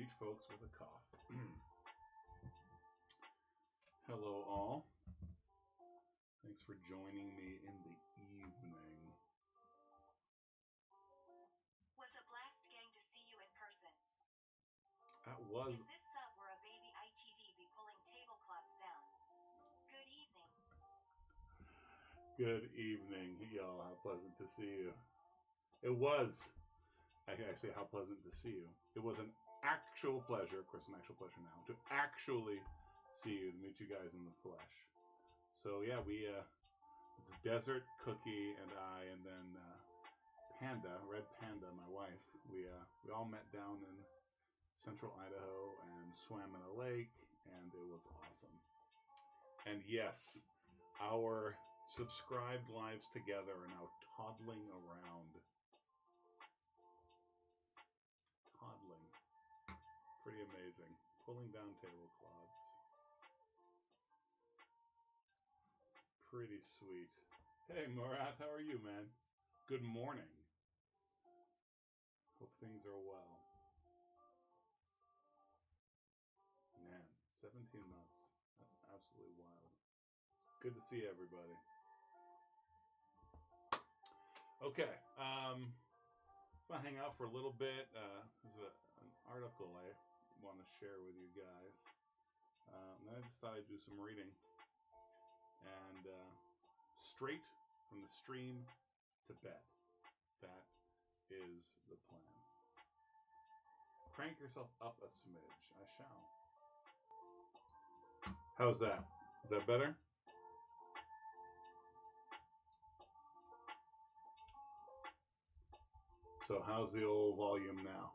treat folks with a cough. Hello, all. Thanks for joining me in the evening. Was a blast getting to see you in person. That was. If this sub were a baby ITD be pulling tablecloths down. Good evening. Good evening, y'all. How pleasant to see you. It was. I say how pleasant to see you. It was an actual pleasure, of course, an actual pleasure now, to actually see you, to meet you guys in the flesh. So yeah, we Desert, Cookie, and I, and then Panda, Red Panda, my wife. We all met down in central Idaho and swam in a lake, and it was awesome. And yes, our subscribed lives together are now toddling around. Toddling. Pretty amazing. Pulling down tablecloths. Pretty sweet. Hey, Murat, how are you, man? Good morning. Hope things are well. Man, 17 months. That's absolutely wild. Good to see everybody. Okay. I'm going to hang out for a little bit. There's an article I want to share with you guys. And I just thought I'd do some reading. And straight from the stream to bed. That is the plan. Crank yourself up a smidge. I shall. How's that? Is that better? So how's the old volume now?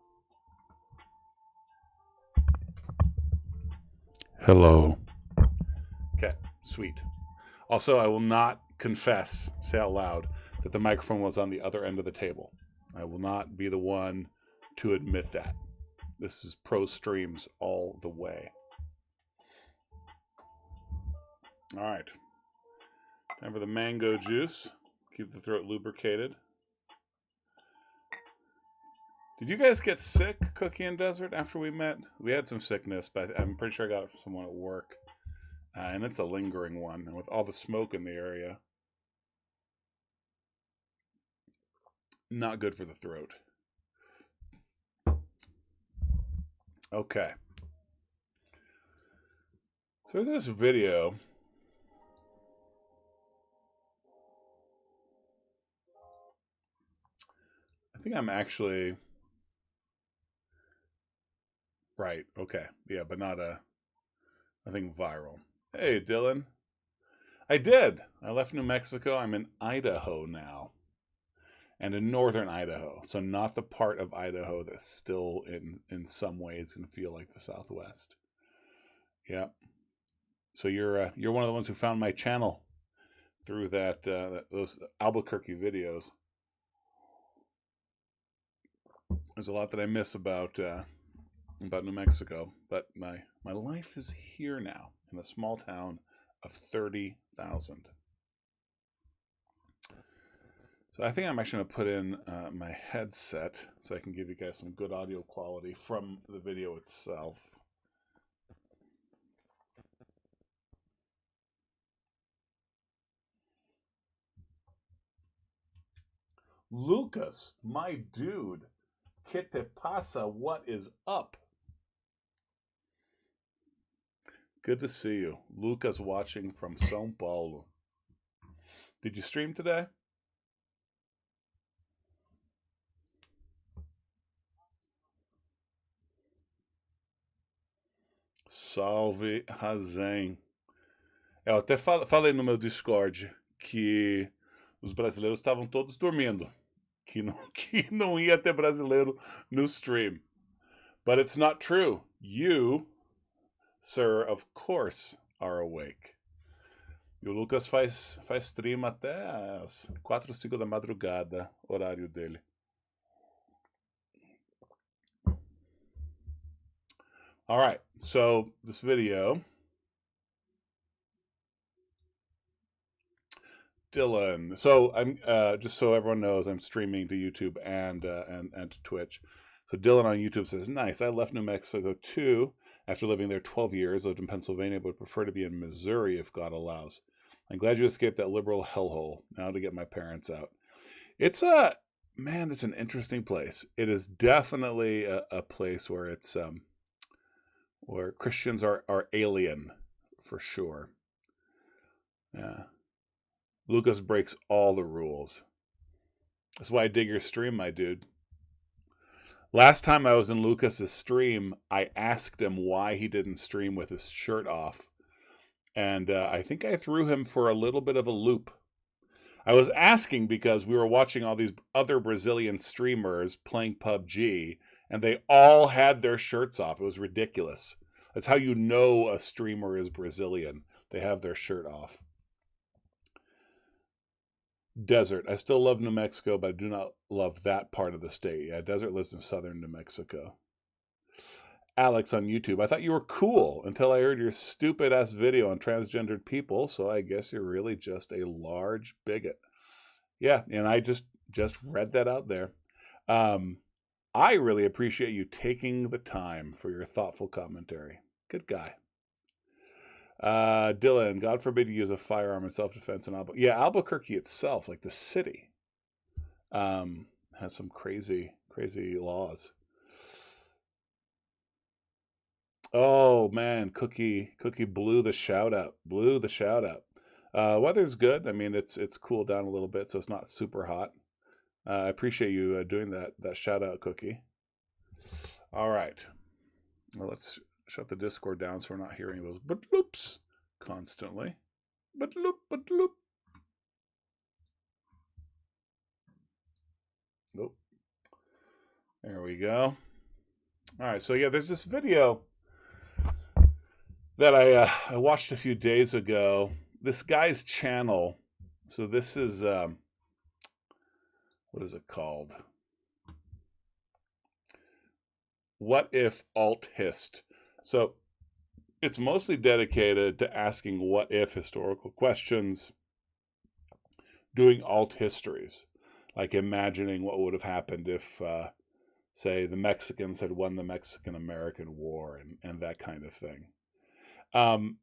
Hello. Okay, sweet. Also, I will not say out loud, that the microphone was on the other end of the table. I will not be the one to admit that. This is pro streams all the way. All right. Time for the mango juice. Keep the throat lubricated. Did you guys get sick, Cookie and Desert, after we met? We had some sickness, but I'm pretty sure I got it from someone at work. And it's a lingering one. And with all the smoke in the area, not good for the throat. Okay. So there's this video. I think I'm actually... Right, okay. Yeah, but not nothing viral. Hey, Dylan. I did. I left New Mexico. I'm in Idaho now. And in northern Idaho. So not the part of Idaho that's still in some ways can feel like the Southwest. Yeah. So you're one of the ones who found my channel through those Albuquerque videos. There's a lot that I miss about New Mexico, but my life is here now in a small town of 30,000. So I think I'm actually going to put in my headset so I can give you guys some good audio quality from the video itself. Lucas, my dude, ¿qué te pasa? What is up? Good to see you. Lucas watching from São Paulo. Did you stream today? Salve Razem. Eu até falei no meu Discord que os brasileiros estavam todos dormindo. Que não ia ter brasileiro no stream. But it's not true. You, sir, of course, are awake. E o Lucas faz stream até às 4, 5 da madrugada, horário dele. All right, so this video, Dylan. So I'm just so everyone knows, I'm streaming to YouTube and to Twitch. So Dylan on YouTube says, nice. I left New Mexico too after living there 12 years. Lived in Pennsylvania, but would prefer to be in Missouri if God allows. I'm glad you escaped that liberal hellhole. Now to get my parents out. It's it's an interesting place. It is definitely a place where it's where Christians are alien for sure. Yeah. Lucas breaks all the rules. That's why I dig your stream, my dude. Last time I was in Lucas's stream, I asked him why he didn't stream with his shirt off. And I think I threw him for a little bit of a loop. I was asking because we were watching all these other Brazilian streamers playing PUBG, and they all had their shirts off. It was ridiculous. That's how you know a streamer is Brazilian. They have their shirt off. Desert. I still love New Mexico, but I do not love that part of the state. Yeah, Desert lives in southern New Mexico. Alex on YouTube. I thought you were cool until I heard your stupid ass video on transgendered people, so I guess you're really just a large bigot. Yeah, and I just read that out there. I really appreciate you taking the time for your thoughtful commentary. Good guy. Dylan, God forbid you use a firearm in self-defense in Albuquerque. Yeah, Albuquerque itself, like the city, has some crazy laws. Oh man, Cookie blew the shout out. Weather's good. I mean, it's cooled down a little bit, so it's not super hot. I appreciate you doing that shout out, Cookie. All right, well, let's shut the Discord down so we're not hearing those but loops constantly. But loop. Oh, there we go. All right, so yeah, there's this video that I watched a few days ago. This guy's channel. So this is what is it called? What if alt hist? So it's mostly dedicated to asking what if historical questions, doing alt histories, like imagining what would have happened if, say, the Mexicans had won the Mexican-American War and that kind of thing. And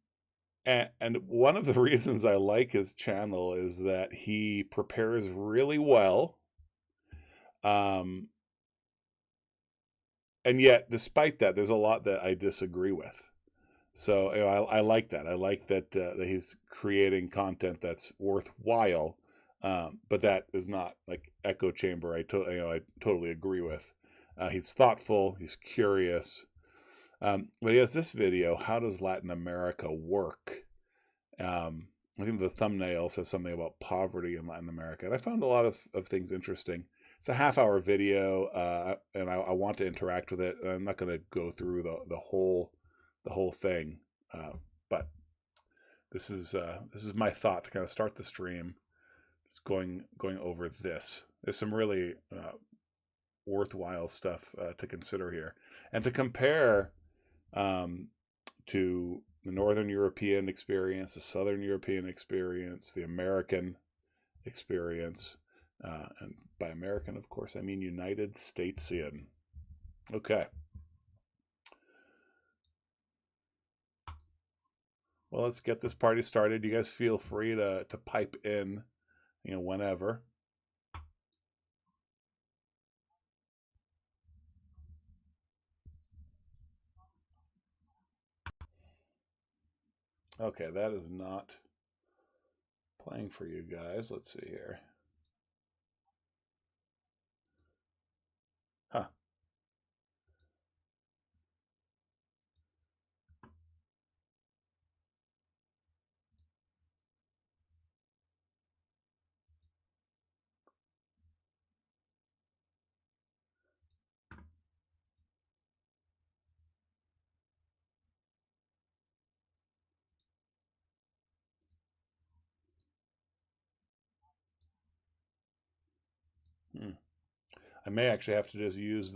one of the reasons I like his channel is that he prepares really well. And yet, despite that, there's a lot that I disagree with. So I like that. I like that that he's creating content that's worthwhile, but that is not like echo chamber. I totally agree with. He's thoughtful. He's curious. But he has this video. How does Latin America work? I think the thumbnail says something about poverty in Latin America, and I found a lot of things interesting. It's a half-hour video, and I want to interact with it. I'm not going to go through the whole thing, but this is my thought to kind of start the stream. Just going over this. There's some really worthwhile stuff to consider here, and to compare to the Northern European experience, the Southern European experience, the American experience. And by American, of course, I mean United Statesian. Okay. Well, let's get this party started. You guys feel free to pipe in, whenever. Okay, that is not playing for you guys. Let's see here. Huh. I may actually have to just use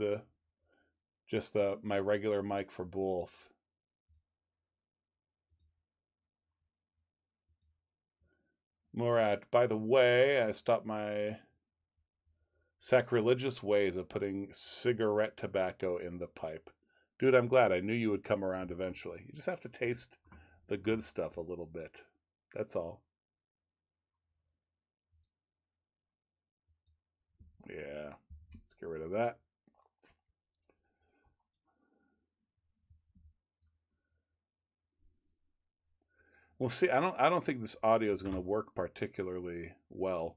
my regular mic for both. Murat, by the way, I stopped my Sacrilegious ways of putting cigarette tobacco in the pipe. Dude, I'm glad. I knew you would come around eventually. You just have to taste the good stuff a little bit. That's all. Yeah. Let's get rid of that. We'll see. I don't think this audio is going to work particularly well.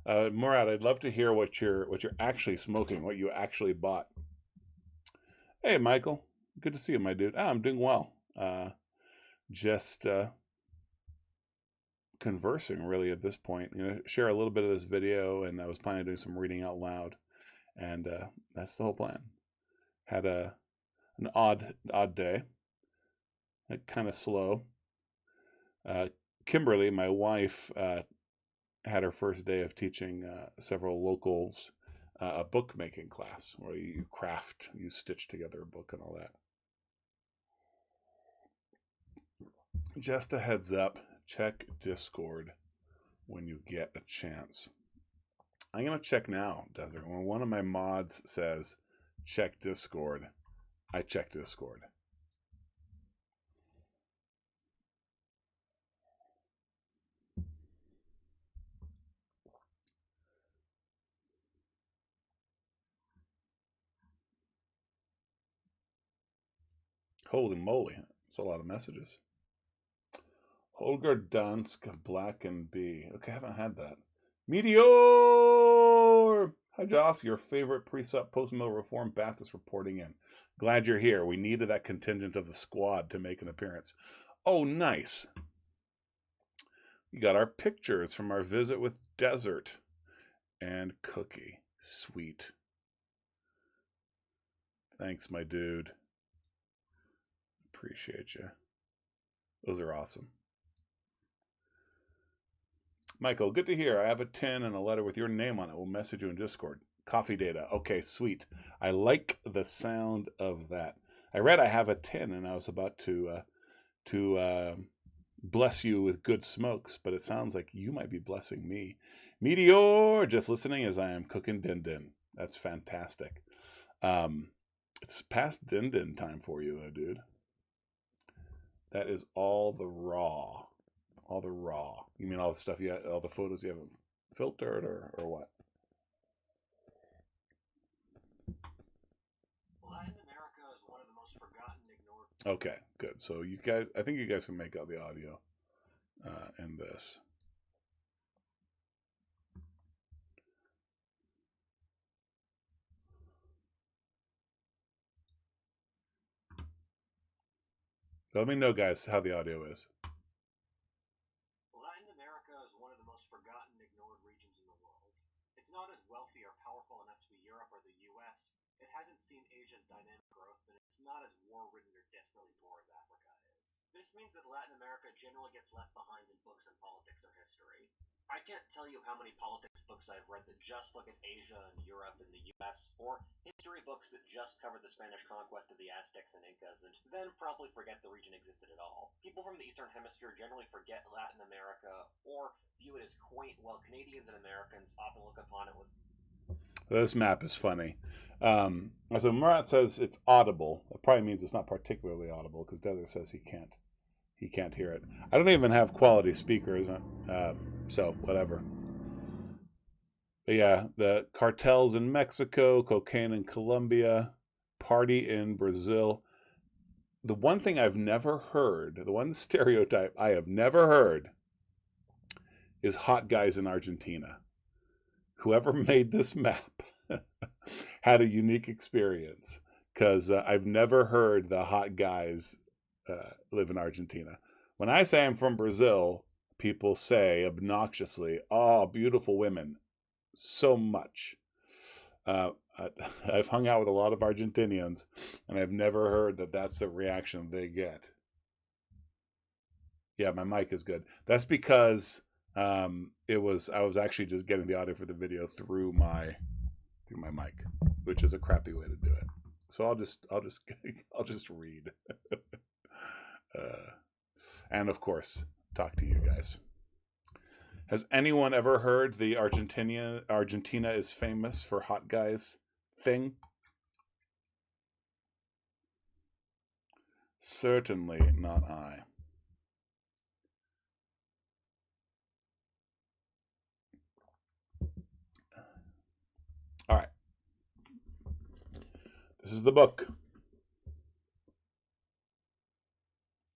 Murad, I'd love to hear what you're actually smoking, what you actually bought. Hey, Michael. Good to see you, my dude. I'm doing well. Just conversing, really, at this point. Share a little bit of this video, and I was planning on doing some reading out loud, and that's the whole plan. Had an odd day, kind of slow. Kimberly, my wife, had her first day of teaching several locals a bookmaking class where you stitch together a book and all that. Just a heads up, check Discord when you get a chance. I'm going to check now, Desert. When one of my mods says check Discord, I check Discord. Holy moly, that's a lot of messages. Holger Dansk, Black and B. Okay, I haven't had that. Meteor! Hi, Joff, your favorite pre-sup post-mill reform Baptist reporting in. Glad you're here. We needed that contingent of the squad to make an appearance. Oh, nice. We got our pictures from our visit with Desert and Cookie. Sweet. Thanks, my dude. Appreciate you. Those are awesome. Michael, good to hear. I have a 10 and a letter with your name on it. We'll message you in Discord. Coffee data. Okay, sweet. I like the sound of that. I read I have a 10 and I was about to bless you with good smokes, but it sounds like you might be blessing me. Meteor, just listening as I am cooking din din. That's fantastic. It's past din din time for you, though, dude. That is all the raw. All the raw. You mean all the stuff all the photos you haven't filtered or what? Latin America is one of the most forgotten, ignored. Okay, good. So you guys, I think you guys can make out the audio in this. Let me know, guys, how the audio is. Latin America is one of the most forgotten, ignored regions in the world. It's not as wealthy or powerful enough to be Europe or the US. It hasn't seen Asia's dynamic growth, and it's not as war-ridden or desperately poor as Africa is. This means that Latin America generally gets left behind in books on politics or history. I can't tell you how many politics books I've read that just look at Asia and Europe and the US, or history books that just cover the Spanish conquest of the Aztecs and Incas, and then probably forget the region existed at all. People from the Eastern Hemisphere generally forget Latin America, or view it as quaint, while Canadians and Americans often look upon it with... This map is funny. So Murat says it's audible. It probably means it's not particularly audible, because Desert says he can't hear it. I don't even have quality speakers, so whatever. But yeah, the cartels in Mexico, cocaine in Colombia, party in Brazil. The one thing I've never heard, the one stereotype I have never heard, is hot guys in Argentina. Whoever made this map had a unique experience, because I've never heard the hot guys live in Argentina. When I say I'm from Brazil, people say obnoxiously, "Oh, beautiful women," so much. I've hung out with a lot of Argentinians, and I've never heard that that's the reaction they get. Yeah, my mic is good. That's because I was actually just getting the audio for the video through my mic, which is a crappy way to do it. So I'll just read. And of course, talk to you guys. Has anyone ever heard the Argentina is famous for hot guys thing? Certainly not I. All right. This is the book.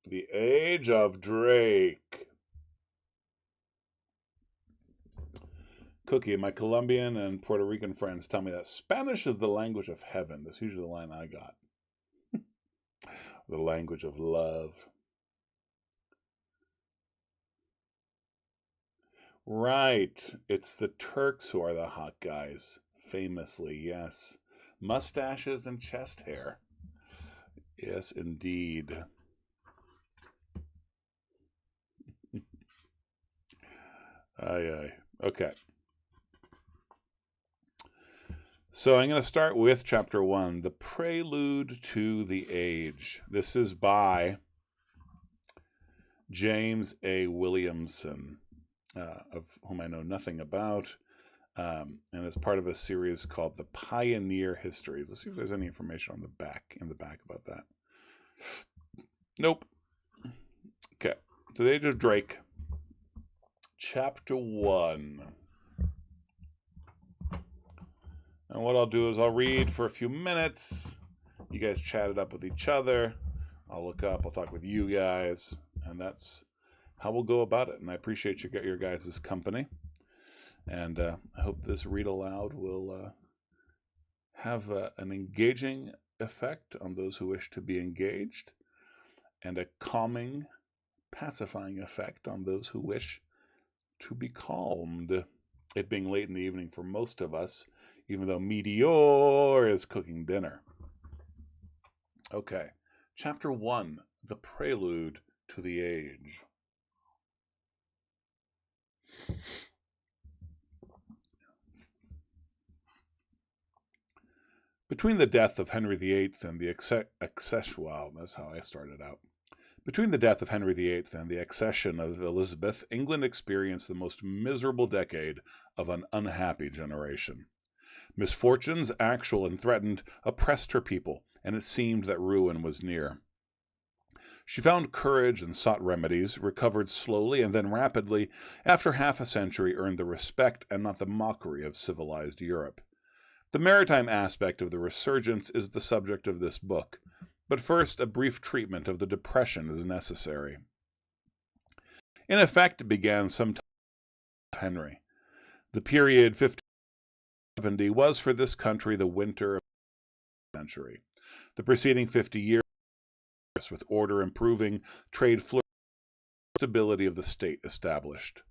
The Age of Drake. Cookie, my Colombian and Puerto Rican friends tell me that Spanish is the language of heaven. That's usually the line I got. The language of love. Right. It's the Turks who are the hot guys. Famously, yes. Mustaches and chest hair. Yes, indeed. Aye. Okay. So I'm going to start with chapter 1, The Prelude to the Age. This is by James A. Williamson, of whom I know nothing about, and it's part of a series called The Pioneer Histories. Let's see if there's any information on the back about that. Nope. Okay. So the Age of Drake, chapter 1. And what I'll do is I'll read for a few minutes. You guys chat it up with each other. I'll look up. I'll talk with you guys. And that's how we'll go about it. And I appreciate your guys' company. And I hope this read aloud will have an engaging effect on those who wish to be engaged. And a calming, pacifying effect on those who wish to be calmed. It being late in the evening for most of us, even though Meteor is cooking dinner. Okay, chapter 1, The Prelude to the Age. Between the death of Henry VIII and the accession, well, that's how I started out. Between the death of Henry VIII and the accession of Elizabeth, England experienced the most miserable decade of an unhappy generation. Misfortunes, actual and threatened, oppressed her people, and it seemed that ruin was near. She found courage and sought remedies, recovered slowly and then rapidly, after half a century earned the respect and not the mockery of civilized Europe. The maritime aspect of the resurgence is the subject of this book, but first a brief treatment of the Depression is necessary. In effect, it began sometime with Henry. The period 1570 was for this country the winter of the century. The preceding 50 years, with order improving, trade flourishing, stability of the state established.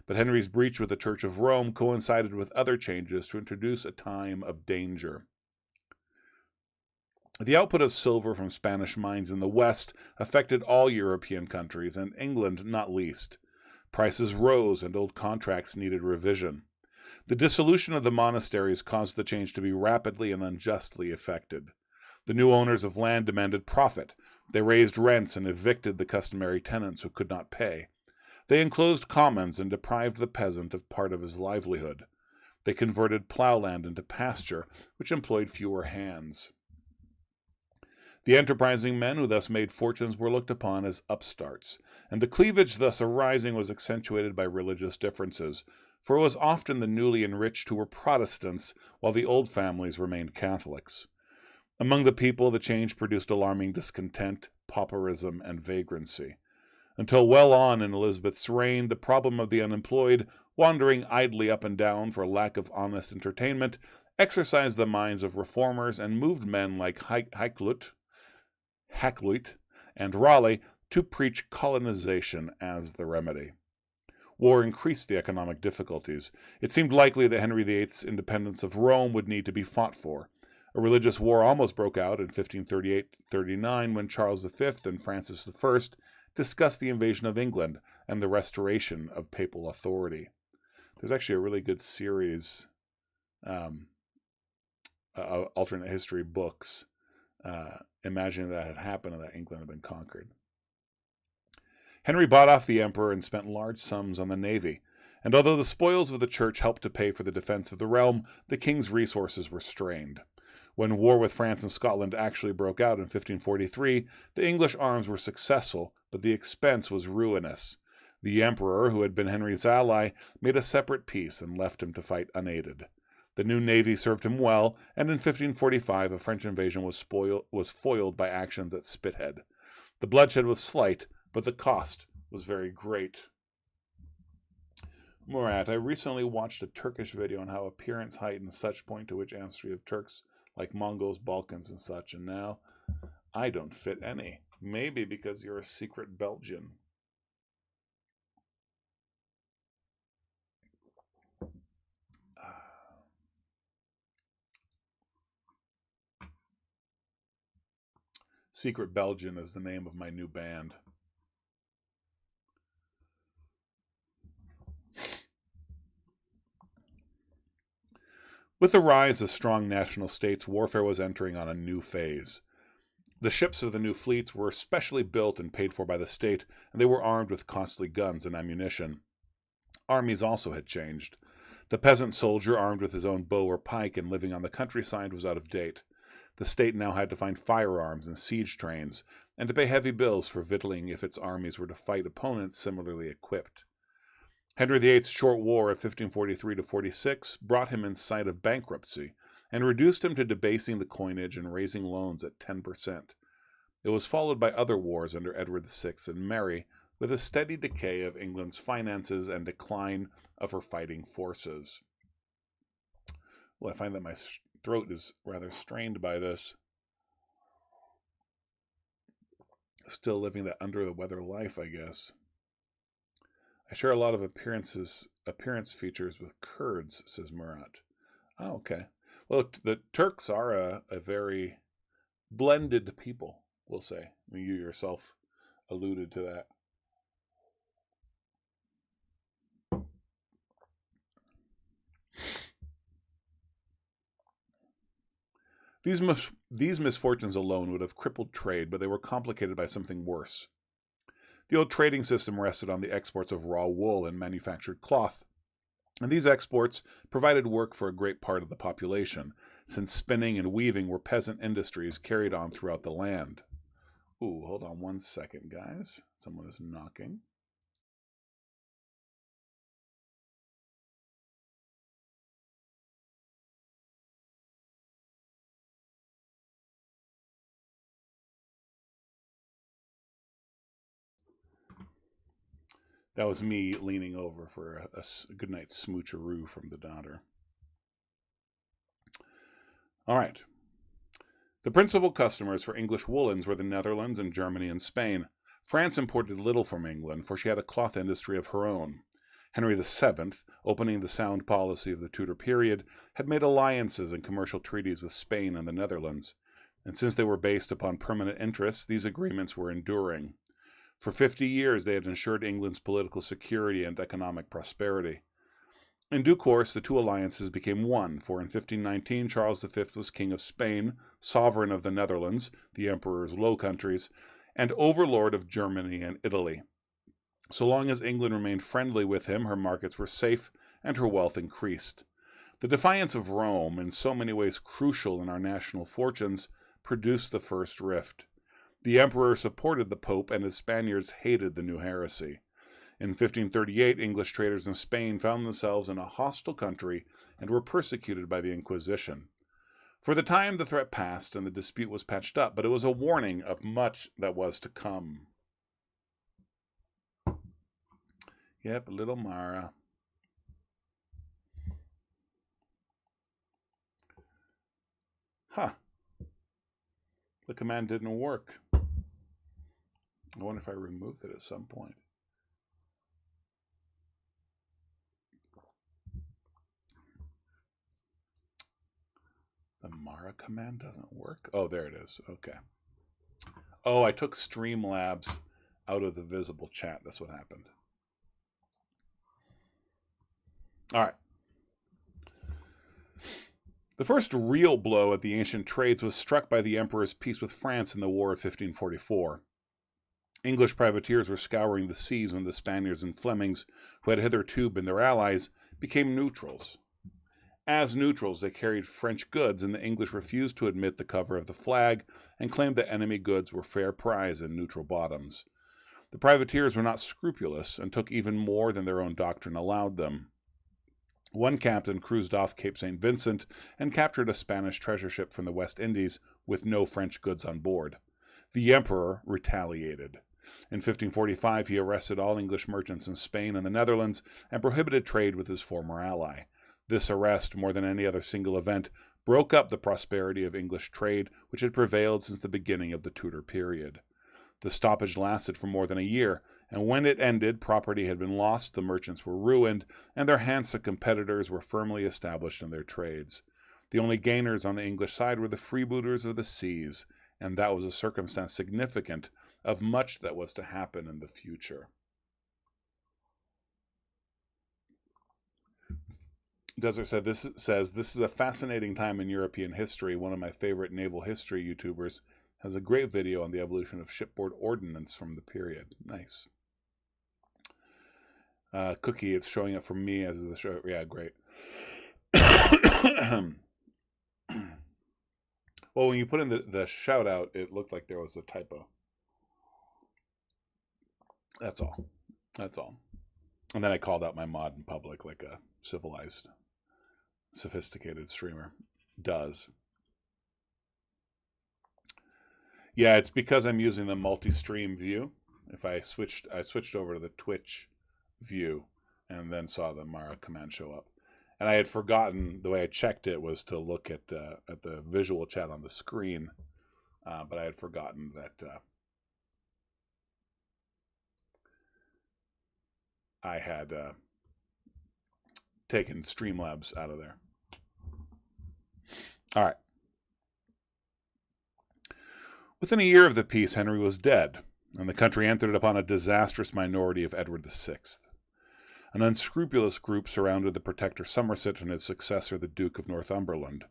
But Henry's breach with the Church of Rome coincided with other changes to introduce a time of danger. The output of silver from Spanish mines in the West affected all European countries, and England not least. Prices rose, and old contracts needed revision. The dissolution of the monasteries caused the change to be rapidly and unjustly effected. The new owners of land demanded profit. They raised rents and evicted the customary tenants who could not pay. They enclosed commons and deprived the peasant of part of his livelihood. They converted plowland into pasture, which employed fewer hands. The enterprising men who thus made fortunes were looked upon as upstarts, and the cleavage thus arising was accentuated by religious differences, for it was often the newly enriched who were Protestants, while the old families remained Catholics. Among the people, the change produced alarming discontent, pauperism, and vagrancy. Until well on in Elizabeth's reign, the problem of the unemployed, wandering idly up and down for lack of honest entertainment, exercised the minds of reformers and moved men like Hakluyt and Raleigh to preach colonization as the remedy. War increased the economic difficulties. It seemed likely that Henry VIII's independence of Rome would need to be fought for. A religious war almost broke out in 1538-39 when Charles V and Francis I discussed the invasion of England and the restoration of papal authority. There's actually a really good series, alternate history books, imagining that had happened and that England had been conquered. Henry bought off the emperor and spent large sums on the navy. and although the spoils of the church helped to pay for the defense of the realm, the king's resources were strained. When war with France and Scotland actually broke out in 1543, the English arms were successful, but the expense was ruinous. The emperor, who had been Henry's ally, made a separate peace and left him to fight unaided. The new navy served him well, and in 1545 a French invasion was foiled by actions at Spithead. The bloodshed was slight, but the cost was very great. Murat, I recently watched a Turkish video on how appearance, height, and such point to which ancestry of Turks, like Mongols, Balkans, and such, and now I don't fit any. Maybe because you're a secret Belgian. Secret Belgian is the name of my new band. With the rise of strong national states, warfare was entering on a new phase. The ships of the new fleets were specially built and paid for by the state, and they were armed with costly guns and ammunition. Armies also had changed. The peasant soldier, armed with his own bow or pike and living on the countryside, was out of date. The state now had to find firearms and siege trains, and to pay heavy bills for victualling if its armies were to fight opponents similarly equipped. Henry VIII's short war of 1543-46 brought him in sight of bankruptcy and reduced him to debasing the coinage and raising loans at 10%. It was followed by other wars under Edward VI and Mary, with a steady decay of England's finances and decline of her fighting forces. Well, I find that my throat is rather strained by this. Still living that under-the-weather life, I guess. I share a lot of appearance features with Kurds, says Murat. Oh, okay. Well, the Turks are a very blended people, we'll say. I mean, you yourself alluded to that. These misfortunes alone would have crippled trade, but they were complicated by something worse. The old trading system rested on the exports of raw wool and manufactured cloth, and these exports provided work for a great part of the population, since spinning and weaving were peasant industries carried on throughout the land. Ooh, hold on one second, guys. Someone is knocking. That was me leaning over for a good night smoocheroo from the daughter. All right. The principal customers for English woolens were the Netherlands and Germany and Spain. France imported little from England, for she had a cloth industry of her own. Henry VII, opening the sound policy of the Tudor period, had made alliances and commercial treaties with Spain and the Netherlands, and since they were based upon permanent interests, these agreements were enduring. For 50 years, they had ensured England's political security and economic prosperity. In due course, the two alliances became one, for in 1519 Charles V was King of Spain, sovereign of the Netherlands, the Emperor's Low Countries, and overlord of Germany and Italy. So long as England remained friendly with him, her markets were safe and her wealth increased. The defiance of Rome, in so many ways crucial in our national fortunes, produced the first rift. The emperor supported the Pope, and his Spaniards hated the new heresy. In 1538, English traders in Spain found themselves in a hostile country and were persecuted by the Inquisition. For the time, the threat passed and the dispute was patched up, but it was a warning of much that was to come. Yep, little Mara. Huh. The command didn't work. I wonder if I removed it at some point. The Mara command doesn't work? Oh, there it is. Okay. Oh, I took Streamlabs out of the visible chat. That's what happened. All right. The first real blow at the ancient trades was struck by the emperor's peace with France in the War of 1544. English privateers were scouring the seas when the Spaniards and Flemings, who had hitherto been their allies, became neutrals. As neutrals, they carried French goods, and the English refused to admit the cover of the flag and claimed that enemy goods were fair prize in neutral bottoms. The privateers were not scrupulous and took even more than their own doctrine allowed them. One captain cruised off Cape St. Vincent and captured a Spanish treasure ship from the West Indies with no French goods on board. The emperor retaliated. In 1545, he arrested all English merchants in Spain and the Netherlands and prohibited trade with his former ally. This arrest, more than any other single event, broke up the prosperity of English trade, which had prevailed since the beginning of the Tudor period. The stoppage lasted for more than a year, and when it ended, property had been lost, the merchants were ruined, and their Hansa competitors were firmly established in their trades. The only gainers on the English side were the freebooters of the seas, and that was a circumstance significant of much that was to happen in the future. Desert said, this is a fascinating time in European history. One of my favorite naval history YouTubers has a great video on the evolution of shipboard ordnance from the period. Nice. Cookie, it's showing up for me as the show. Yeah, great. Well, when you put in the shout out, it looked like there was a typo. That's all. That's all. And then I called out my mod in public like a civilized, sophisticated streamer does. Yeah, it's because I'm using the multi-stream view. If I switched over to the Twitch view and then saw the Mara command show up. And I had forgotten, the way I checked it was to look at the visual chat on the screen, but I had forgotten that I had taken Streamlabs out of there. All right. Within a year of the peace, Henry was dead, and the country entered upon a disastrous minority of Edward VI. An unscrupulous group surrounded the Protector Somerset and his successor, the Duke of Northumberland.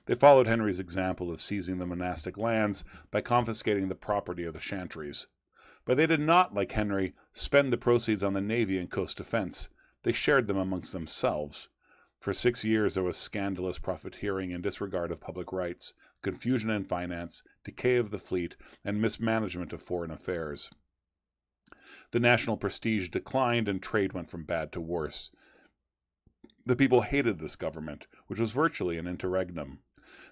They followed Henry's example of seizing the monastic lands by confiscating the property of the chantries. But they did not, like Henry, spend the proceeds on the navy and coast defense. They shared them amongst themselves. For 6 years there was scandalous profiteering and disregard of public rights, confusion in finance, decay of the fleet, and mismanagement of foreign affairs. The national prestige declined and trade went from bad to worse. The people hated this government, which was virtually an interregnum.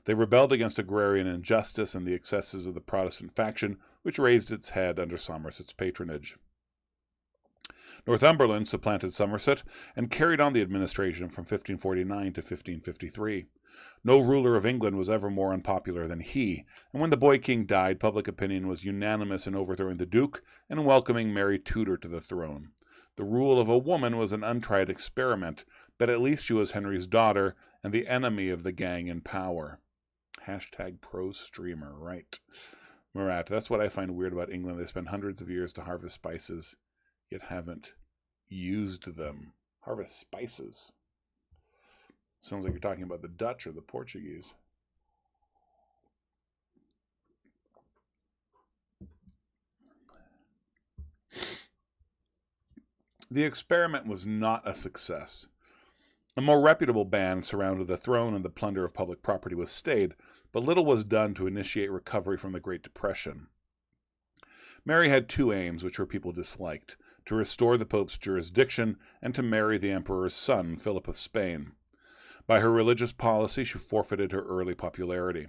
They rebelled against agrarian injustice and the excesses of the Protestant faction, which raised its head under Somerset's patronage. Northumberland supplanted Somerset and carried on the administration from 1549 to 1553. No ruler of England was ever more unpopular than he, and when the boy king died, public opinion was unanimous in overthrowing the Duke and welcoming Mary Tudor to the throne. The rule of a woman was an untried experiment, but at least she was Henry's daughter and the enemy of the gang in power. Hashtag pro streamer, right. Murat, that's what I find weird about England. They spend hundreds of years to harvest spices, yet haven't used them. Harvest spices. Sounds like you're talking about the Dutch or the Portuguese. The experiment was not a success. A more reputable band surrounded the throne and the plunder of public property was stayed, but little was done to initiate recovery from the Great Depression. Mary had two aims which her people disliked: to restore the Pope's jurisdiction and to marry the Emperor's son, Philip of Spain. By her religious policy, she forfeited her early popularity.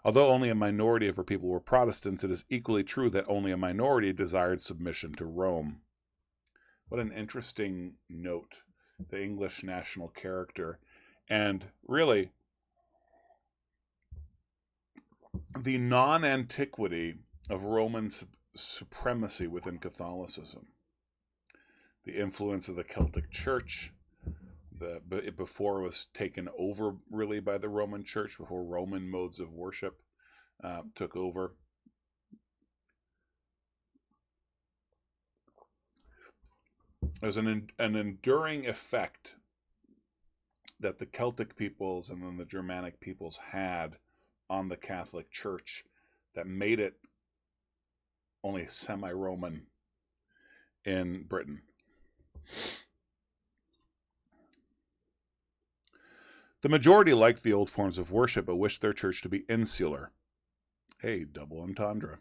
Although only a minority of her people were Protestants, it is equally true that only a minority desired submission to Rome. What an interesting note, the English national character, and really the non-antiquity of Roman supremacy within Catholicism. The influence of the Celtic Church, before it was taken over really by the Roman Church, before Roman modes of worship took over. There's an enduring effect that the Celtic peoples and then the Germanic peoples had on the Catholic Church that made it only semi-Roman in Britain. The majority liked the old forms of worship, but wished their church to be insular. Hey, double entendre.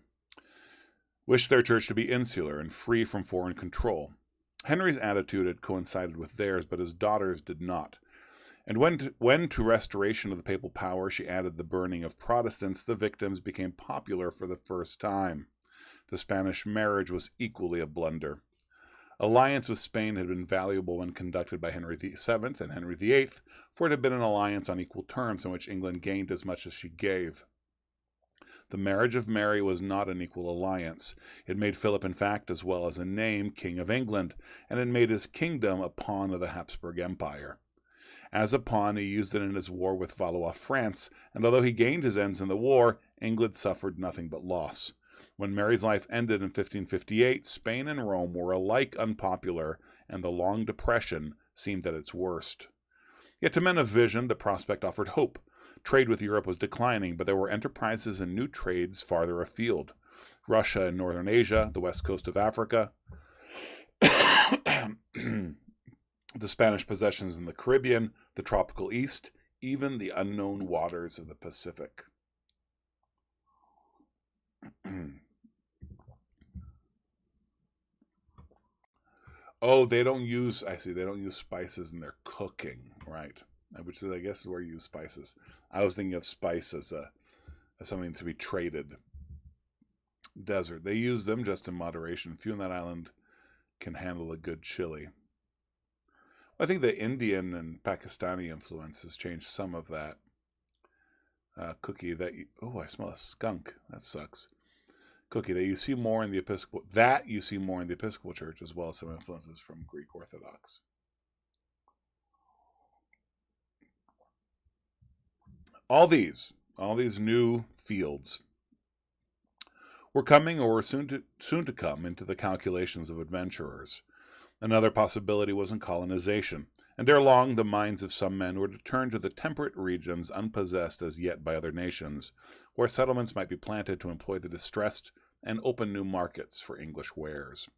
Wished their church to be insular and free from foreign control. Henry's attitude had coincided with theirs, but his daughters did not. And when to restoration of the papal power she added the burning of Protestants, the victims became popular for the first time. The Spanish marriage was equally a blunder. Alliance with Spain had been valuable when conducted by Henry VII and Henry VIII, for it had been an alliance on equal terms in which England gained as much as she gave. The marriage of Mary was not an equal alliance. It made Philip, in fact, as well as in name, King of England, and it made his kingdom a pawn of the Habsburg Empire. As a pawn, he used it in his war with Valois France, and although he gained his ends in the war, England suffered nothing but loss. When Mary's life ended in 1558, Spain and Rome were alike unpopular, and the Long Depression seemed at its worst. Yet to men of vision, the prospect offered hope. Trade with Europe was declining, but there were enterprises and new trades farther afield. Russia and northern Asia, the west coast of Africa, the Spanish possessions in the Caribbean, the tropical East, even the unknown waters of the Pacific. Oh, they don't use spices in their cooking, right? Which is, I guess, is where you use spices. I was thinking of spice as something to be traded. Desert. They use them just in moderation. Few on that island can handle a good chili. I think the Indian and Pakistani influence has changed some of that. Cookie that I smell a skunk. That sucks. Cookie that you see more in the Episcopal Church, as well as some influences from Greek Orthodox. All these new fields were coming or were soon to come into the calculations of adventurers. Another possibility was in colonization, and ere long the minds of some men were to turn to the temperate regions unpossessed as yet by other nations, where settlements might be planted to employ the distressed and open new markets for English wares.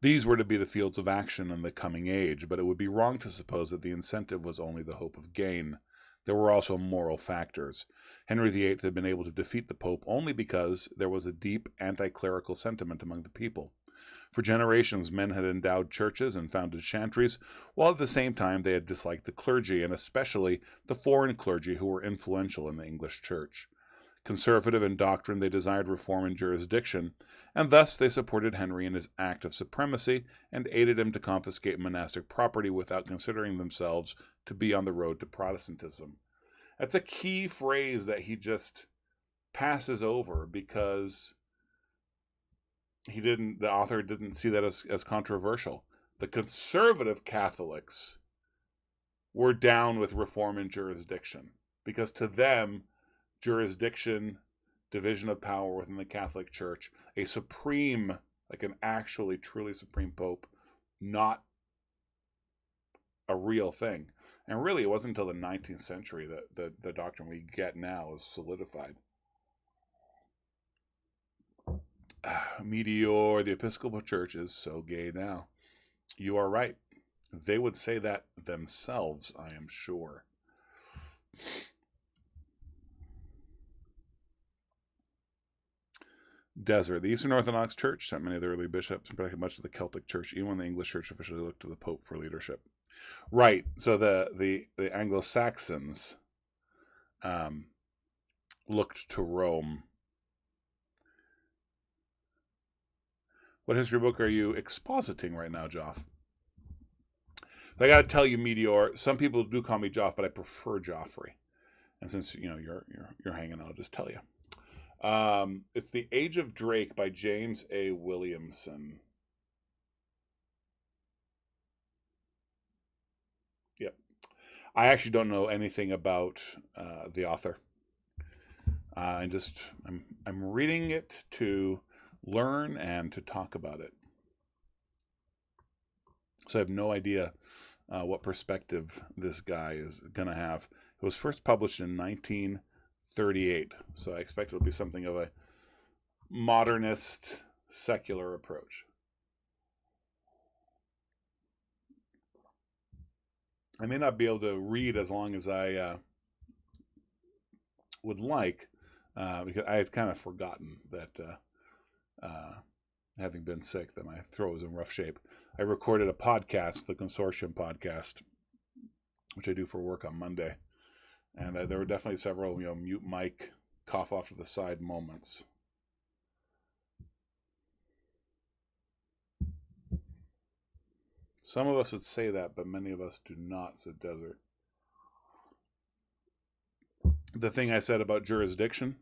These were to be the fields of action in the coming age, but it would be wrong to suppose that the incentive was only the hope of gain. There were also moral factors. Henry VIII had been able to defeat the Pope only because there was a deep anti-clerical sentiment among the people. For generations, men had endowed churches and founded chantries, while at the same time they had disliked the clergy, and especially the foreign clergy who were influential in the English church. Conservative in doctrine, they desired reform in jurisdiction, and thus they supported Henry in his act of supremacy and aided him to confiscate monastic property without considering themselves to be on the road to Protestantism. That's a key phrase that he just passes over because the author didn't see that as controversial. The conservative Catholics were down with reform in jurisdiction because to them, jurisdiction, division of power within the Catholic Church, a supreme, like an actually truly supreme pope, not a real thing. And really, it wasn't until the 19th century that the doctrine we get now is solidified. Meteor, the Episcopal Church is so gay now. You are right. They would say that themselves, I am sure. Desert. The Eastern Orthodox Church sent many of the early bishops and practically much of the Celtic Church, even when the English Church officially looked to the Pope for leadership. Right. So the Anglo-Saxons looked to Rome. What history book are you expositing right now, Joff? I got to tell you, Meteor. Some people do call me Joff, but I prefer Joffrey. And since you're hanging out, I'll just tell you. It's The Age of Drake by James A. Williamson. Yep. I actually don't know anything about the author. I'm reading it to learn and to talk about it. So I have no idea what perspective this guy is going to have. It was first published in 1938, so I expect it'll be something of modernist secular approach. I may not be able to read as long as I would like, because I had kind of forgotten that, having been sick, that my throat was in rough shape. I recorded a podcast, the Consortium podcast, which I do for work on Monday. And there were definitely several, mute mic, cough off to the side moments. Some of us would say that, but many of us do not, said Desert. The thing I said about jurisdiction,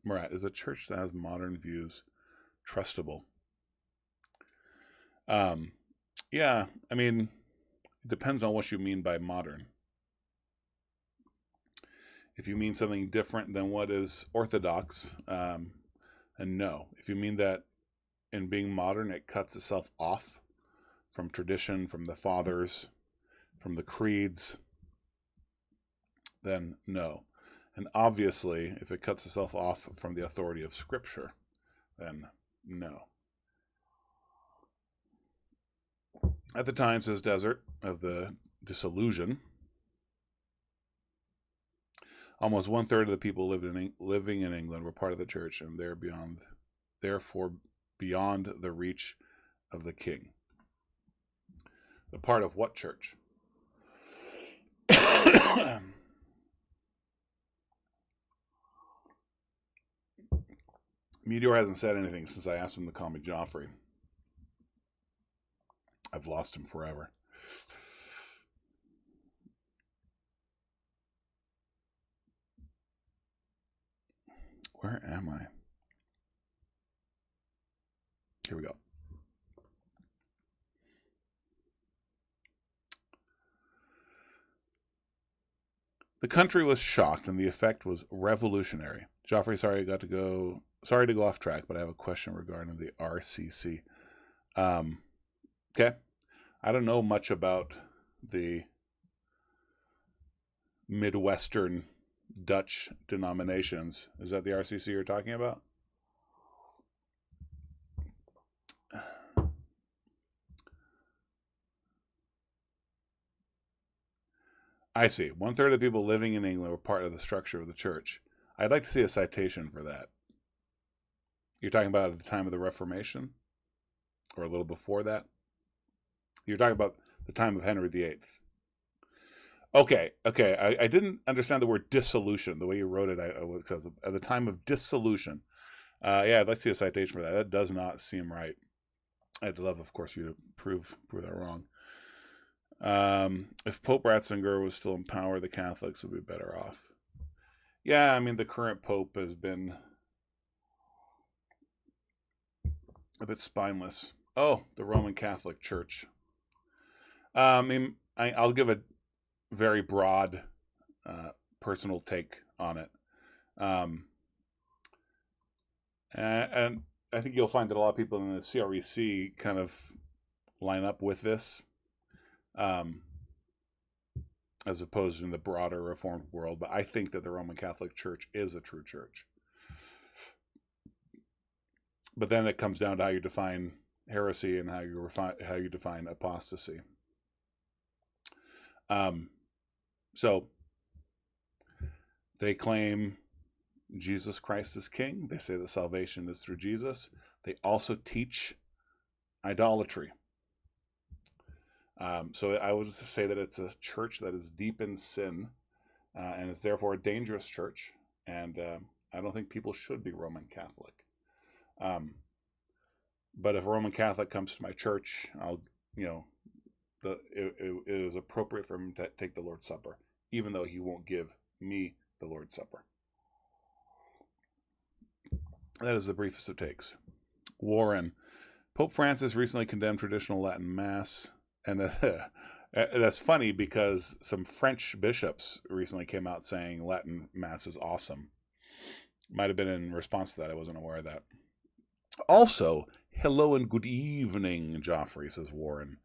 Murat, is a church that has modern views trustable? Yeah, I mean, it depends on what you mean by modern. If you mean something different than what is orthodox, and no. If you mean that in being modern, it cuts itself off from tradition, from the fathers, from the creeds, then no. And obviously, if it cuts itself off from the authority of Scripture, then no. At the time, says Desert, of the dissolution, almost 1/3 of the people living in England were part of the church, and therefore beyond the reach of the king. The part of what church? Meteor hasn't said anything since I asked him to call me Joffrey. I've lost him forever. Where am I? Here we go. The country was shocked, and the effect was revolutionary. Joffrey, sorry to go off track, but I have a question regarding the RCC. Okay. I don't know much about the Midwestern Dutch denominations. Is that the RCC you're talking about? I see. 1/3 of the people living in England were part of the structure of the church. I'd like to see a citation for that. You're talking about at the time of the Reformation? Or a little before that? You're talking about the time of Henry VIII. Okay. I didn't understand the word dissolution. The way you wrote it, because at the time of dissolution. Yeah, I'd like to see a citation for that. That does not seem right. I'd love, of course, you to prove that wrong. If Pope Ratzinger was still in power, the Catholics would be better off. Yeah, I mean, the current Pope has been a bit spineless. Oh, the Roman Catholic Church. I mean, I'll give a very broad personal take on it. And I think you'll find that a lot of people in the CREC kind of line up with this, as opposed to in the broader Reformed world. But I think that the Roman Catholic Church is a true church. But then it comes down to how you define heresy and how you define apostasy. So they claim Jesus Christ is king. They say that salvation is through Jesus. They also teach idolatry. So I would say that it's a church that is deep in sin, and is therefore a dangerous church. And I don't think people should be Roman Catholic. But if a Roman Catholic comes to my church, it is appropriate for him to take the Lord's Supper, even though he won't give me the Lord's Supper. That is the briefest of takes. Warren. Pope Francis recently condemned traditional Latin Mass. And that's funny because some French bishops recently came out saying Latin Mass is awesome. Might have been in response to that. I wasn't aware of that. Also, hello and good evening, Joffrey, says Warren.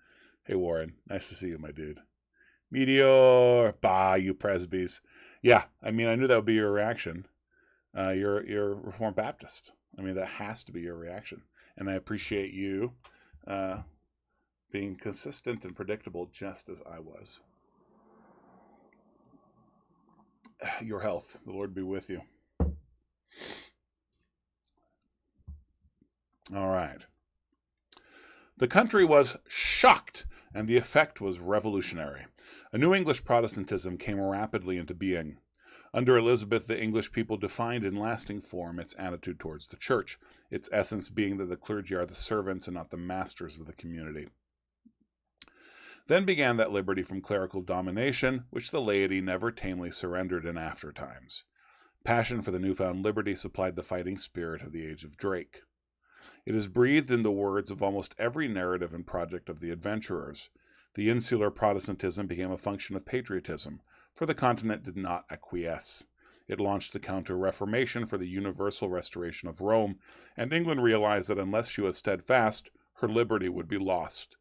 Hey, Warren. Nice to see you, my dude. Meteor. Bah, you presbys. Yeah, I mean, I knew that would be your reaction. You're Reformed Baptist. I mean, that has to be your reaction. And I appreciate you being consistent and predictable, just as I was. Your health, the Lord be with you. All right. The country was shocked, and the effect was revolutionary. A new English Protestantism came rapidly into being. Under Elizabeth, the English people defined in lasting form its attitude towards the church, its essence being that the clergy are the servants and not the masters of the community. Then began that liberty from clerical domination, which the laity never tamely surrendered in after times. Passion for the newfound liberty supplied the fighting spirit of the age of Drake. It is breathed in the words of almost every narrative and project of the adventurers. The insular Protestantism became a function of patriotism, for the continent did not acquiesce. It launched the Counter-Reformation for the universal restoration of Rome, and England realized that unless she was steadfast, her liberty would be lost.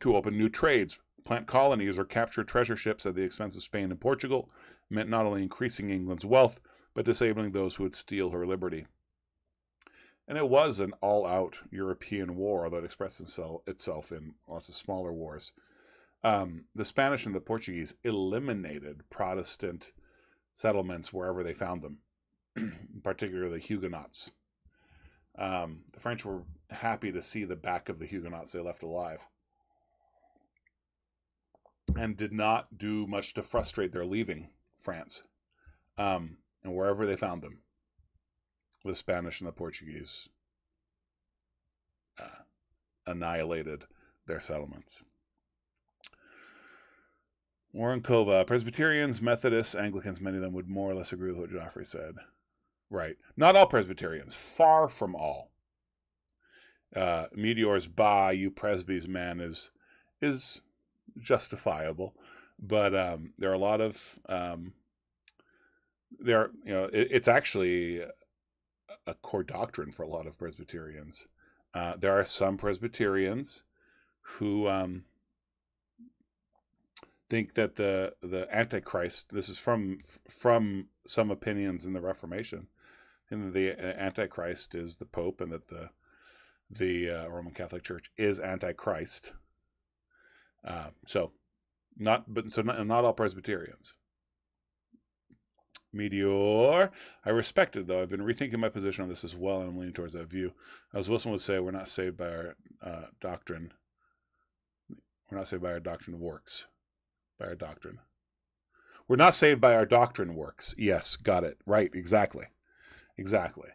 To open new trades, plant colonies, or capture treasure ships at the expense of Spain and Portugal meant not only increasing England's wealth, but disabling those who would steal her liberty. And it was an all-out European war, although it expressed itself in lots of smaller wars. The Spanish and the Portuguese eliminated Protestant settlements wherever they found them, particularly Huguenots. The French were happy to see the back of the Huguenots they left alive, and did not do much to frustrate their leaving France. And wherever they found them, the Spanish and the Portuguese annihilated their settlements. Warren Cova, Presbyterians, Methodists, Anglicans, many of them would more or less agree with what Joffrey said. Right. Not all Presbyterians. Far from all. Meteor's you Presby's man is justifiable, but there are a lot of it's actually a core doctrine for a lot of Presbyterians. There are some Presbyterians who think that the Antichrist, this is from some opinions in the Reformation, and the Antichrist is the Pope, and that the Roman Catholic Church is Antichrist. Not all Presbyterians. Meteor, I respect it, though. I've been rethinking my position on this as well, and I'm leaning towards that view. As Wilson would say, we're not saved by our doctrine. We're not saved by our doctrine works. By our doctrine. We're not saved by our doctrine works. Yes, got it. Right, exactly. Exactly.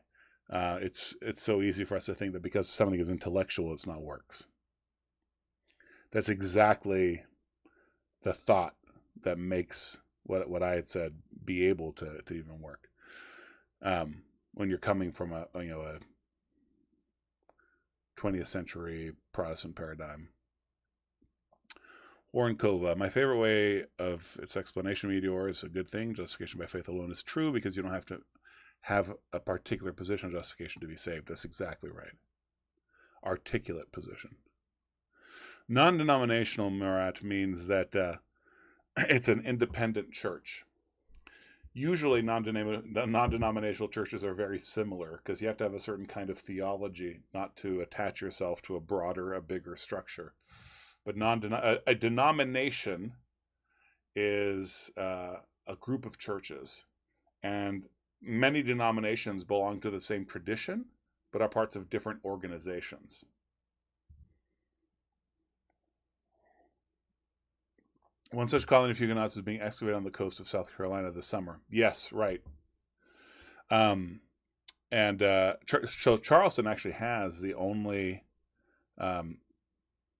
It's so easy for us to think that because something is intellectual, it's not works. That's exactly the thought that makes what I had said be able to even work. When you're coming from a 20th century Protestant paradigm. Warren Cova, my favorite way of its explanation, Meteor, is a good thing. Justification by faith alone is true because you don't have to have a particular position of justification to be saved. That's exactly right. Articulate position. Non-denominational, Murat, means that it's an independent church. Usually non-denominational churches are very similar because you have to have a certain kind of theology not to attach yourself to a bigger structure. But a denomination is a group of churches, and many denominations belong to the same tradition, but are parts of different organizations. One such colony of Huguenots is being excavated on the coast of South Carolina this summer. Yes, right. So Charleston actually has the only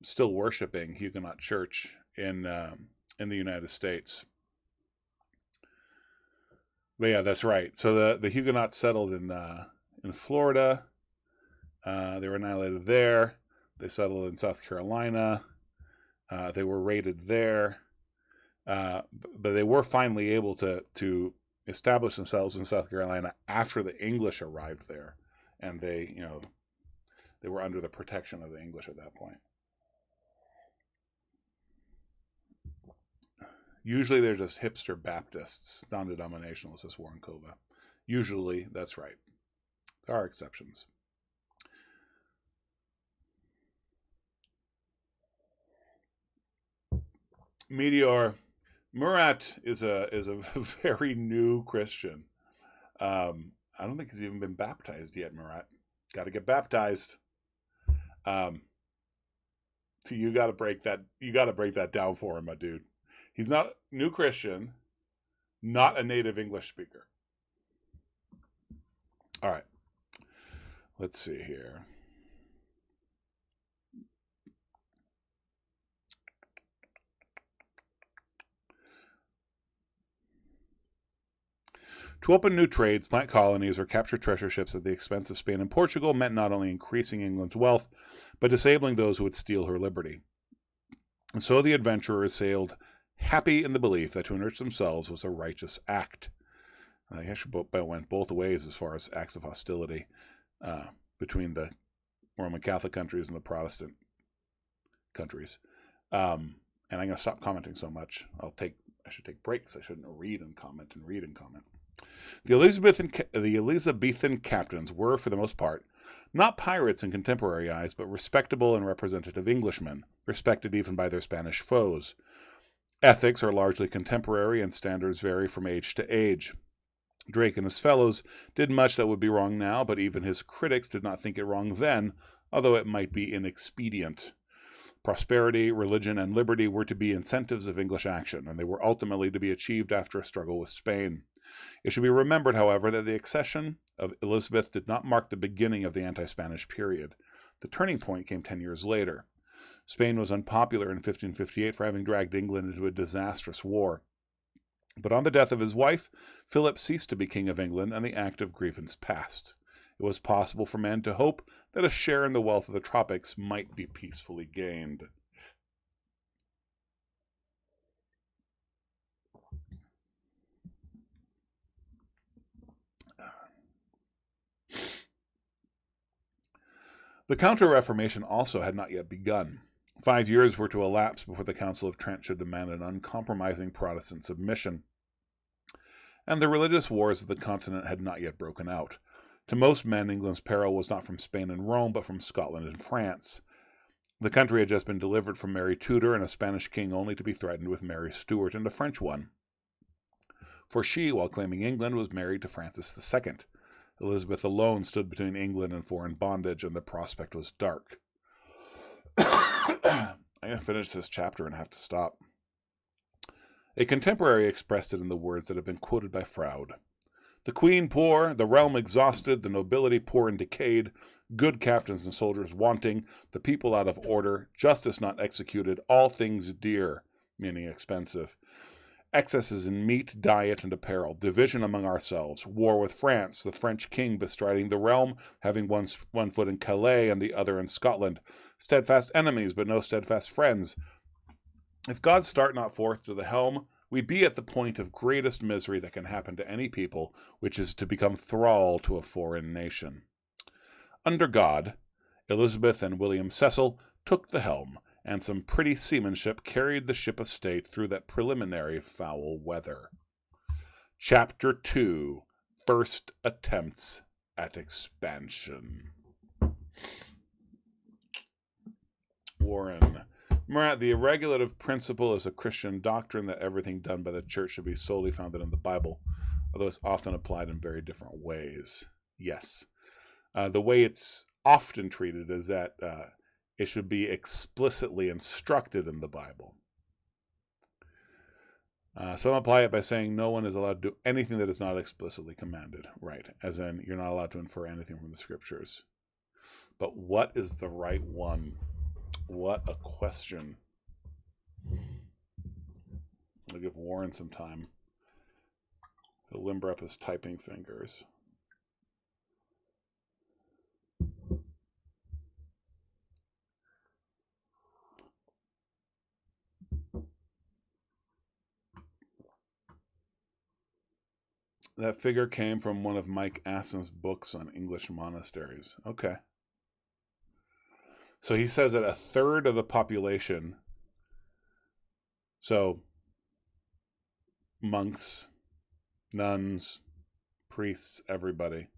still worshiping Huguenot church in the United States. But yeah, that's right. So the Huguenots settled in Florida. They were annihilated there. They settled in South Carolina. They were raided there. But they were finally able to establish themselves in South Carolina after the English arrived there, and they were under the protection of the English at that point. Usually they're just hipster Baptists, non-denominational, says Warren Cova. Usually that's right. There are exceptions. Meteor, Murat is a very new Christian. I don't think he's even been baptized yet, Murat. Got to get baptized. So you got to break that. You got to break that down for him, my dude. He's not new Christian, not a native English speaker. All right. Let's see here. To open new trades, plant colonies, or capture treasure ships at the expense of Spain and Portugal meant not only increasing England's wealth, but disabling those who would steal her liberty. And so the adventurers sailed, happy in the belief that to enrich themselves was a righteous act. I actually went both ways as far as acts of hostility between the Roman Catholic countries and the Protestant countries. And I'm going to stop commenting so much. I should take breaks. I shouldn't read and comment and read and comment. The Elizabethan captains were, for the most part, not pirates in contemporary eyes, but respectable and representative Englishmen, respected even by their Spanish foes. Ethics are largely contemporary, and standards vary from age to age. Drake and his fellows did much that would be wrong now, but even his critics did not think it wrong then, although it might be inexpedient. Prosperity, religion, and liberty were to be incentives of English action, and they were ultimately to be achieved after a struggle with Spain. It should be remembered, however, that the accession of Elizabeth did not mark the beginning of the anti-Spanish period. The turning point came 10 years later. Spain was unpopular in 1558 for having dragged England into a disastrous war. But on the death of his wife, Philip ceased to be King of England, and the act of grievance passed. It was possible for men to hope that a share in the wealth of the tropics might be peacefully gained. The Counter-Reformation also had not yet begun. 5 years were to elapse before the Council of Trent should demand an uncompromising Protestant submission. And the religious wars of the continent had not yet broken out. To most men, England's peril was not from Spain and Rome, but from Scotland and France. The country had just been delivered from Mary Tudor and a Spanish king, only to be threatened with Mary Stuart and a French one. For she, while claiming England, was married to Francis II. Elizabeth alone stood between England and foreign bondage, and the prospect was dark. I'm going to finish this chapter and have to stop. A contemporary expressed it in the words that have been quoted by Froude. The queen poor, the realm exhausted, the nobility poor and decayed, good captains and soldiers wanting, the people out of order, justice not executed, all things dear, meaning expensive. Excesses in meat, diet, and apparel, division among ourselves, war with France, the French king bestriding the realm, having one foot in Calais and the other in Scotland, steadfast enemies but no steadfast friends. If God start not forth to the helm, we be at the point of greatest misery that can happen to any people, which is to become thrall to a foreign nation. Under God, Elizabeth and William Cecil took the helm, and some pretty seamanship carried the ship of state through that preliminary foul weather. Chapter 2, First Attempts at Expansion. Warren. Murat, the regulative principle is a Christian doctrine that everything done by the church should be solely founded in the Bible, although it's often applied in very different ways. Yes. The way it's often treated is that it should be explicitly instructed in the Bible. Some apply it by saying no one is allowed to do anything that is not explicitly commanded. Right, as in you're not allowed to infer anything from the scriptures. But what is the right one? What a question. I'll give Warren some time. He'll limber up his typing fingers. That figure came from one of Mike Asson's books on English monasteries. Okay. So he says that a third of the population, so monks, nuns, priests, everybody,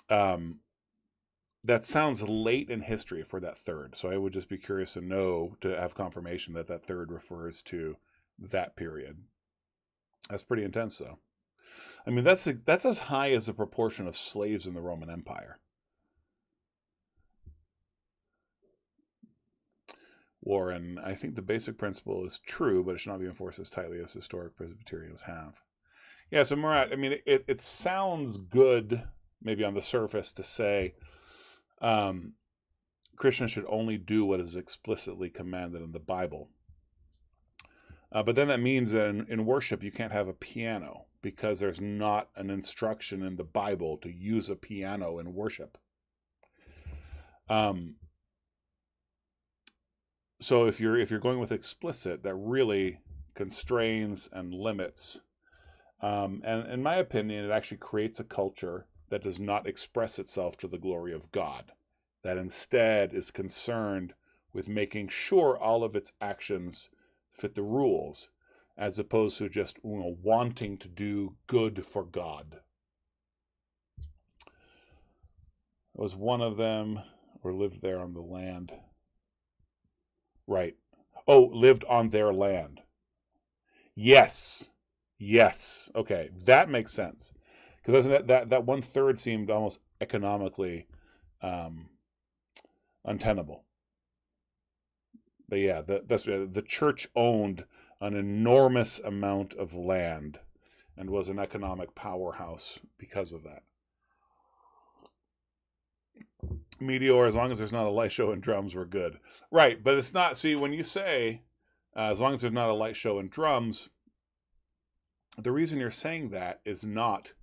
that sounds late in history for that third. So I would just be curious to know, to have confirmation that that third refers to that period. That's pretty intense, though. I mean, that's as high as the proportion of slaves in the Roman Empire. Warren, I think the basic principle is true, but it should not be enforced as tightly as historic Presbyterians have. Yeah, so Murat, I mean, it sounds good, maybe on the surface, to say Christians should only do what is explicitly commanded in the Bible. But then that means that in worship you can't have a piano because there's not an instruction in the Bible to use a piano in worship. So if you're going with explicit, that really constrains and limits. And in my opinion, it actually creates a culture that does not express itself to the glory of God, that instead is concerned with making sure all of its actions fit the rules, as opposed to just wanting to do good for God. Was one of them, or lived there on the land? Right. Oh, lived on their land. Yes. Yes. Okay, that makes sense. Because that 1/3 seemed almost economically untenable. But yeah, the church owned an enormous amount of land and was an economic powerhouse because of that. Meteor, as long as there's not a light show and drums, we're good. Right, but it's not, see, when you say, as long as there's not a light show and drums, the reason you're saying that is not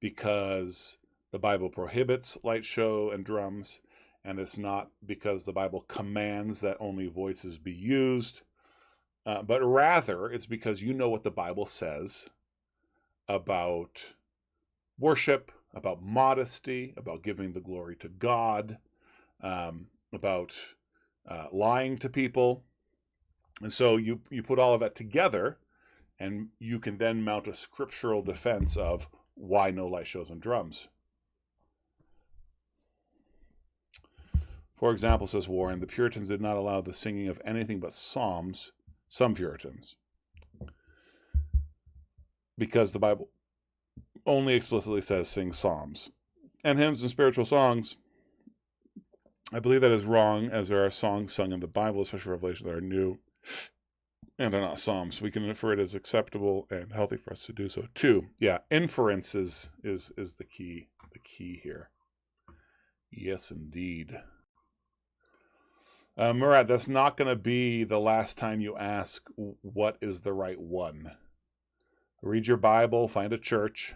because the Bible prohibits light show and drums, and it's not because the Bible commands that only voices be used, but rather it's because you know what the Bible says about worship, about modesty, about giving the glory to God, about lying to people. And so you put all of that together, and you can then mount a scriptural defense of why no light shows and drums. For example, says Warren, the Puritans did not allow the singing of anything but psalms, some Puritans, because the Bible only explicitly says sing psalms. And hymns and spiritual songs, I believe that is wrong, as there are songs sung in the Bible, especially Revelation, that are new and are not psalms. We can infer it as acceptable and healthy for us to do so too. Yeah, inference is the key here. Yes, indeed. Murat, that's not going to be the last time you ask what is the right one. Read your Bible, find a church,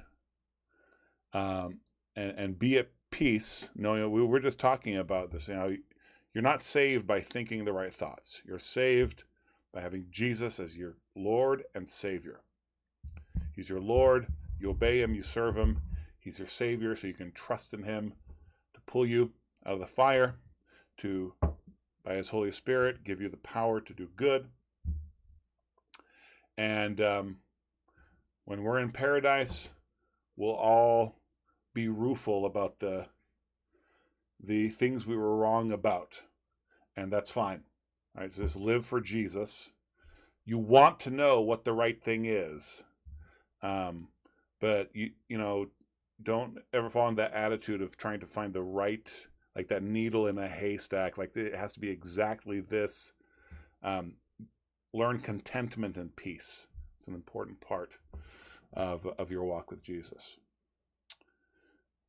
and be at peace. No, we were just talking about this. You're not saved by thinking the right thoughts. You're saved by having Jesus as your Lord and Savior. He's your Lord. You obey him. You serve him. He's your Savior, so you can trust in him to pull you out of the fire, to, by his Holy Spirit, give you the power to do good. And when we're in paradise, we'll all be rueful about the things we were wrong about. And that's fine. All right, so just live for Jesus. You want to know what the right thing is. But you don't ever fall in that attitude of trying to find the right, like that needle in a haystack, like it has to be exactly this. Learn contentment and peace. It's an important part of your walk with Jesus.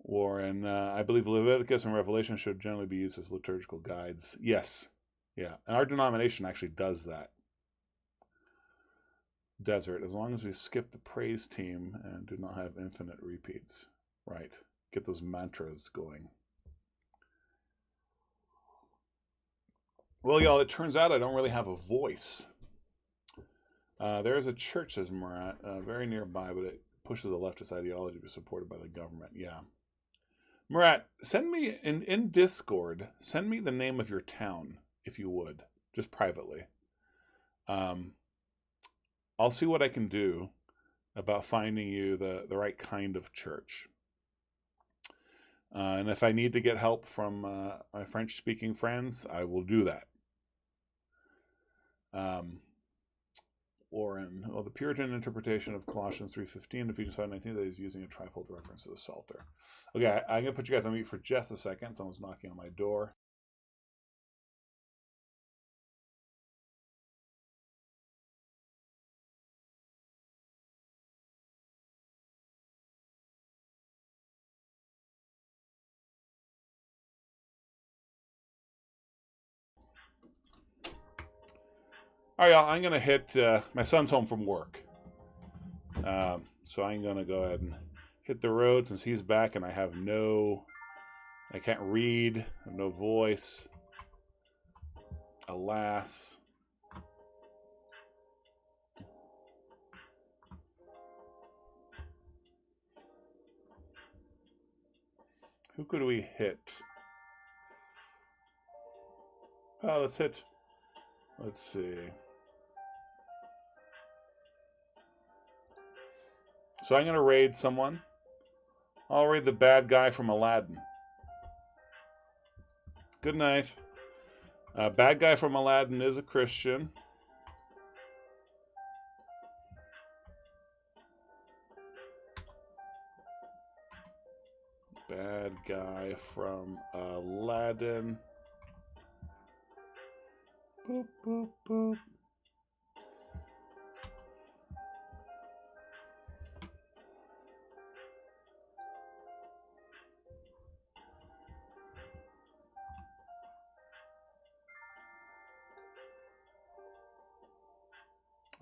Warren, I believe Leviticus and Revelation should generally be used as liturgical guides. Yes. Yeah. And our denomination actually does that. Desert, as long as we skip the praise team and do not have infinite repeats. Right. Get those mantras going. Well, y'all, it turns out I don't really have a voice. There is a church, says Murat, very nearby, but it pushes the leftist ideology to be supported by the government. Yeah. Murat, send me, in Discord, send me the name of your town, if you would, just privately. I'll see what I can do about finding you the right kind of church. And if I need to get help from my French-speaking friends, I will do that. Or in the Puritan interpretation of Colossians 3:15, Ephesians 5:19, that he's using a trifold reference to the Psalter. Okay, I'm going to put you guys on mute for just a second. Someone's knocking on my door. All right, y'all, I'm going to hit, my son's home from work. So I'm going to go ahead and hit the road since he's back and I can't read, I have no voice. Alas. Who could we hit? Oh, let's see. So I'm going to raid someone. I'll raid the bad guy from Aladdin. Good night. Bad guy from Aladdin is a Christian. Bad guy from Aladdin. Boop, boop, boop.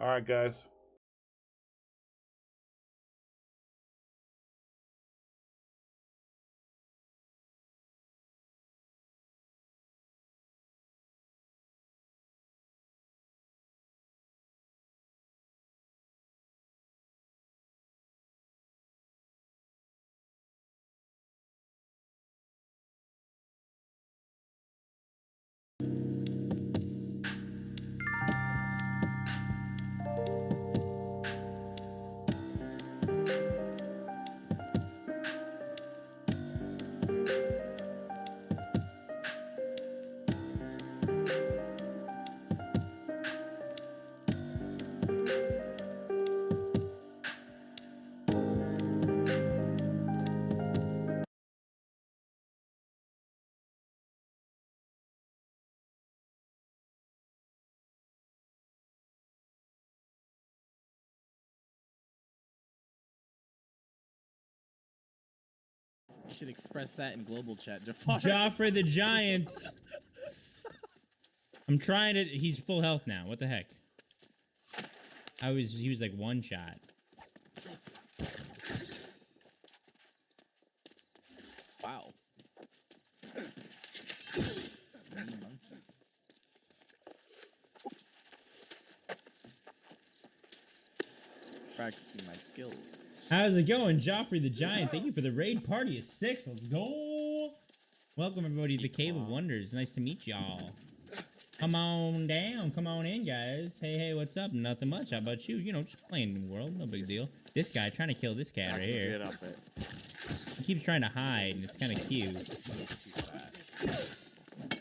All right, guys. You should express that in global chat, Jafar. Joffrey the Giant. I'm trying to. He's full health now. What the heck? He was like one shot. Wow. Practicing my skills. How's it going, Joffrey the Giant? Thank you for the raid party of 6. Let's go. Welcome, everybody, to the Cave of Wonders. Nice to meet y'all. Come on down. Come on in, guys. Hey, what's up? Nothing much. How about you? You know, just playing in the world. No big deal. This guy trying to kill this cat right here. Get up it. He keeps trying to hide, and it's kind of cute.